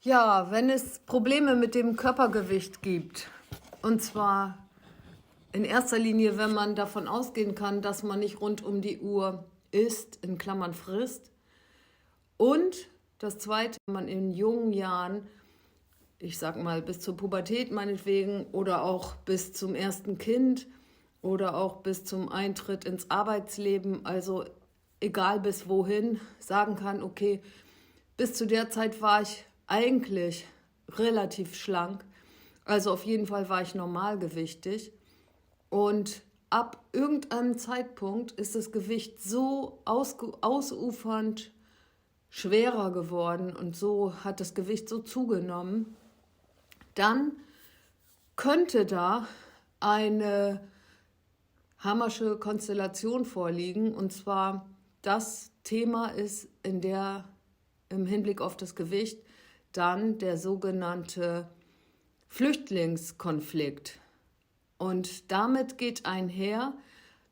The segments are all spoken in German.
Ja, wenn es Probleme mit dem Körpergewicht gibt, und zwar in erster Linie, wenn man davon ausgehen kann, dass man nicht rund um die Uhr isst, in Klammern frisst, und das Zweite, wenn man in jungen Jahren, ich sag mal bis zur Pubertät meinetwegen, oder auch bis zum ersten Kind oder auch bis zum Eintritt ins Arbeitsleben, also egal bis wohin, sagen kann, okay, bis zu der Zeit war ich eigentlich relativ schlank. Also auf jeden Fall war ich normalgewichtig. Und ab irgendeinem Zeitpunkt ist das Gewicht so ausufernd schwerer geworden und so hat das Gewicht so zugenommen. Dann könnte da eine Hammersche Konstellation vorliegen. Und zwar das Thema ist im Hinblick auf das Gewicht dann der sogenannte Flüchtlingskonflikt. Und damit geht einher,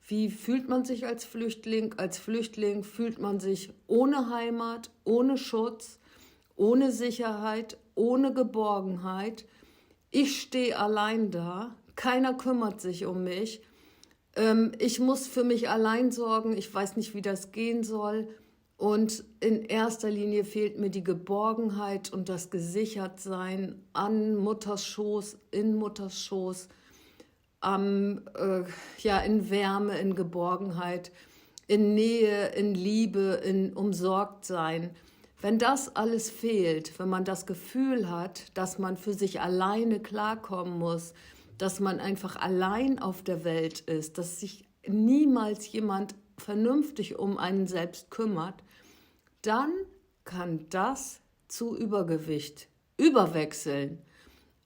wie fühlt man sich als Flüchtling? Als Flüchtling fühlt man sich ohne Heimat, ohne Schutz, ohne Sicherheit, ohne Geborgenheit. Ich stehe allein da, keiner kümmert sich um mich. Ich muss für mich allein sorgen, ich weiß nicht, wie das gehen soll. Und in erster Linie fehlt mir die Geborgenheit und das Gesichertsein an Mutters Schoß, in Mutters Schoß, in Wärme, in Geborgenheit, in Nähe, in Liebe, in Umsorgtsein. Wenn das alles fehlt, wenn man das Gefühl hat, dass man für sich alleine klarkommen muss, dass man einfach allein auf der Welt ist, dass sich niemals jemand vernünftig um einen selbst kümmert, dann kann das zu Übergewicht überwechseln.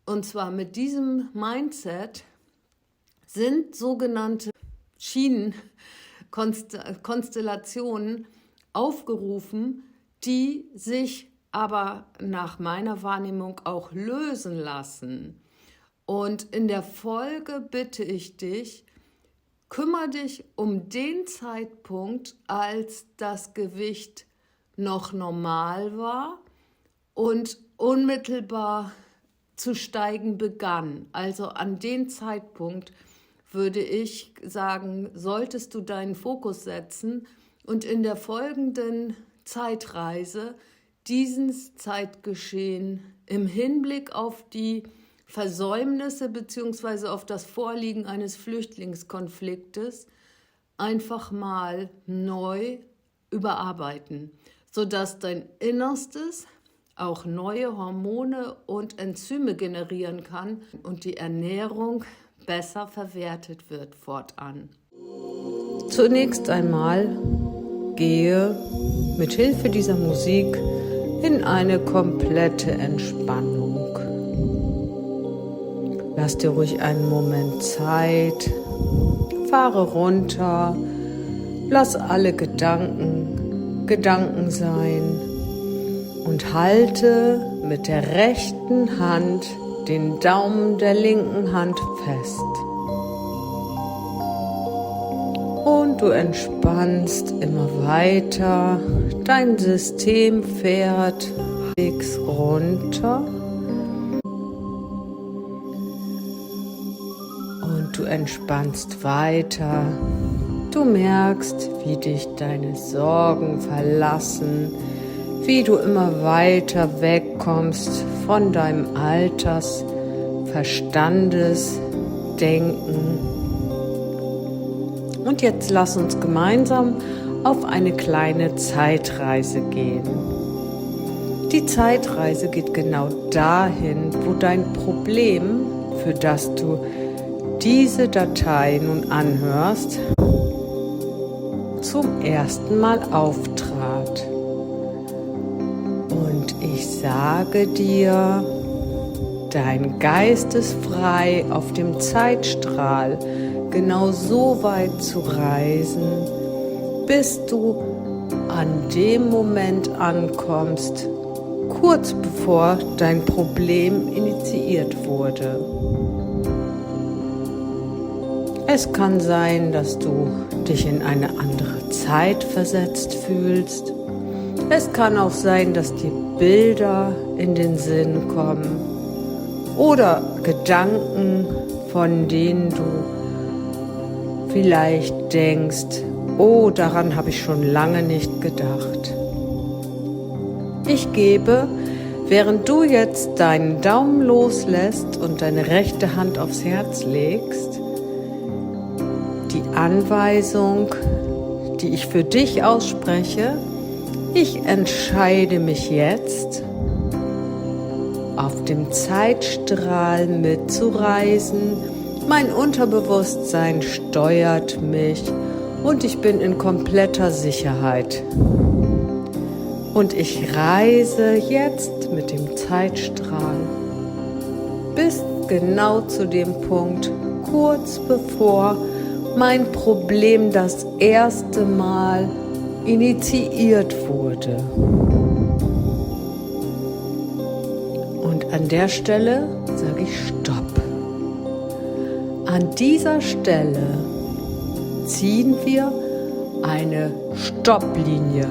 Und zwar mit diesem Mindset sind sogenannte Schienenkonstellationen aufgerufen, die sich aber nach meiner Wahrnehmung auch lösen lassen. Und in der Folge bitte ich dich, kümmere dich um den Zeitpunkt, als das Gewicht noch normal war und unmittelbar zu steigen begann. Also an den Zeitpunkt würde ich sagen, solltest du deinen Fokus setzen und in der folgenden Zeitreise dieses Zeitgeschehen im Hinblick auf die Versäumnisse bzw. auf das Vorliegen eines Flüchtlingskonfliktes einfach mal neu überarbeiten, sodass dein Innerstes auch neue Hormone und Enzyme generieren kann und die Ernährung besser verwertet wird fortan. Zunächst einmal gehe mit Hilfe dieser Musik in eine komplette Entspannung. Lass dir ruhig einen Moment Zeit, fahre runter, lass alle Gedanken sein und halte mit der rechten Hand den Daumen der linken Hand fest. Und du entspannst immer weiter, dein System fährt links runter und du entspannst weiter. Du merkst, wie dich deine Sorgen verlassen, wie du immer weiter wegkommst von deinem Verstandesdenken. Und jetzt lass uns gemeinsam auf eine kleine Zeitreise gehen. Die Zeitreise geht genau dahin, wo dein Problem, für das du diese Datei nun anhörst, zum ersten Mal auftrat. Und ich sage dir, dein Geist ist frei, auf dem Zeitstrahl genau so weit zu reisen, bis du an dem Moment ankommst, kurz bevor dein Problem initiiert wurde. Es kann sein, dass du dich in eine andere Zeit versetzt fühlst. Es kann auch sein, dass dir Bilder in den Sinn kommen oder Gedanken, von denen du vielleicht denkst, oh, daran habe ich schon lange nicht gedacht. Ich gebe, während du jetzt deinen Daumen loslässt und deine rechte Hand aufs Herz legst, die Anweisung, die ich für dich ausspreche: Ich entscheide mich jetzt, auf dem Zeitstrahl mitzureisen. Mein Unterbewusstsein steuert mich und ich bin in kompletter Sicherheit. Und ich reise jetzt mit dem Zeitstrahl bis genau zu dem Punkt, kurz bevor mein Problem das erste Mal initiiert wurde. Und an der Stelle sage ich Stopp. An dieser Stelle ziehen wir eine Stopplinie.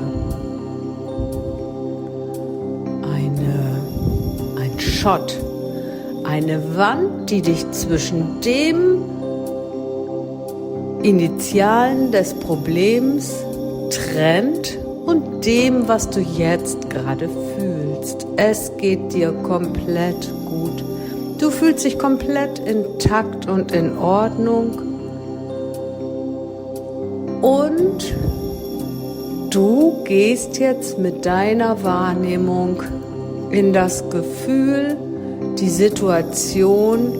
Ein Schott. Eine Wand, die dich zwischen dem Initialen des Problems trennt und dem, was du jetzt gerade fühlst. Es geht dir komplett gut. Du fühlst dich komplett intakt und in Ordnung. Und du gehst jetzt mit deiner Wahrnehmung in das Gefühl, die Situation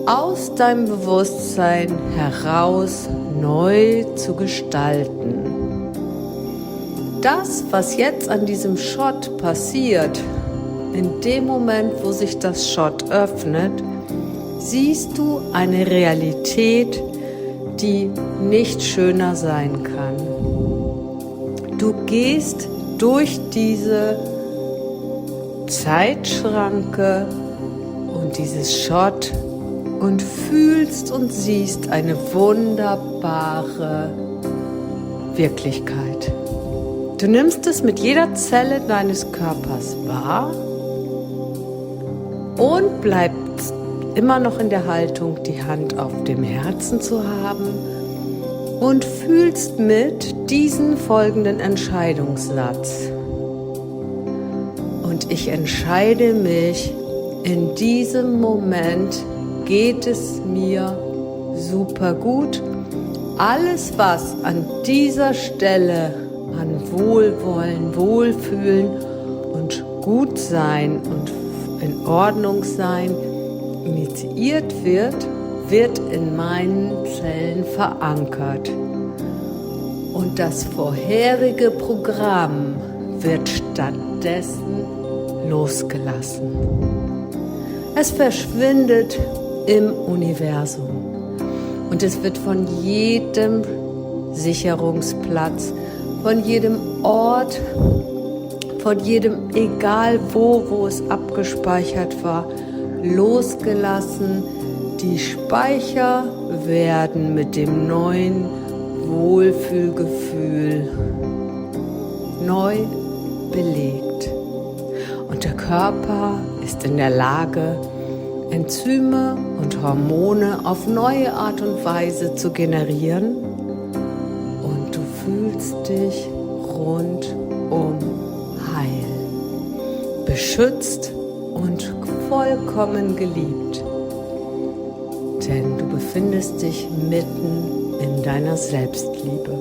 aus deinem Bewusstsein heraus neu zu gestalten. Das, was jetzt an diesem Schott passiert, in dem Moment, wo sich das Schott öffnet, siehst du eine Realität, die nicht schöner sein kann. Du gehst durch diese Zeitschranke und dieses Schott und fühlst und siehst eine wunderbare Wirklichkeit. Du nimmst es mit jeder Zelle deines Körpers wahr und bleibst immer noch in der Haltung, die Hand auf dem Herzen zu haben und fühlst mit diesen folgenden Entscheidungssatz. Und ich entscheide mich, in diesem Moment geht es mir super gut. Alles, was an dieser Stelle an Wohlwollen, Wohlfühlen und Gutsein und in Ordnung sein initiiert wird, wird in meinen Zellen verankert. Und das vorherige Programm wird stattdessen losgelassen. Es verschwindet im Universum und es wird von jedem Sicherungsplatz, von jedem Ort, von jedem, egal wo es abgespeichert war, losgelassen. Die Speicher werden mit dem neuen Wohlfühlgefühl neu belegt. Und der Körper ist in der Lage, Enzyme und Hormone auf neue Art und Weise zu generieren. Und du fühlst dich rundum heil, beschützt und vollkommen geliebt. Denn du befindest dich mitten in deiner Selbstliebe.